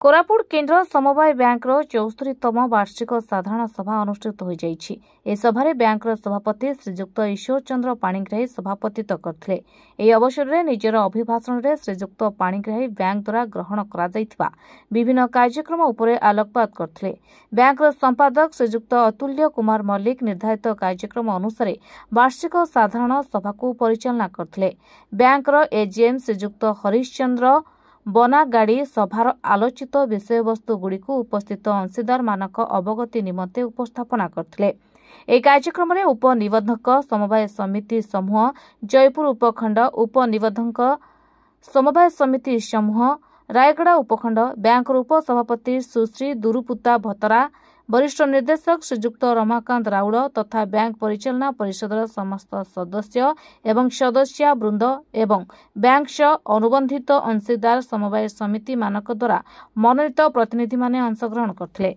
कोरापुट केन्द्र समवाय बैंक 74तम वार्षिक साधारण सभा अनुष्ठित हो जाइछि। ए सभारे बैंक सभापति श्रीजुक्त ईश्वर चंद्र पाणिग्राही सभापतित्व करथिले। एही अवसर में निजर अभिभाषण में श्रीजुक्त पाणिग्राही बैंक द्वारा ग्रहण करा जाइथिबा विभिन्न कार्यक्रम उपरे आलोकपात करथिले। बैंक संपादक श्रीजुक्त अतुल्य कुमार मल्लिक निर्धारित कार्यक्रम अनुसार वार्षिक साधारण सभा को परिचालना करथिले। बैंक एजीएम श्रीजुक्त हरिश्चंद्र बनागाड़ी सभार आलोचित विषयवस्तु गुड़िक उपस्थित अंशीदार मानक अवगति निमंते उपस्थापना करथिले। ए कार्यक्रम में उपनिबंधक समवाय समिति समूह जयपुर उपखंड उपनिबंधक समवाय समिति समूह रायगड़ा उपखंड बैंक उपसभापति सुश्री दुरुपुता भतरा वरिष्ठ निर्देशक श्रीजुक्त रमाकांत राउल तथा बैंक परिचालना परिषदर समस्त सदस्य एवं सदस्य वृंद एवं बैंक अनुबंधित अंशीदार समवाय समिति मानक द्वारा मनोनीत प्रतिनिधि माने अंशग्रहण करथिले।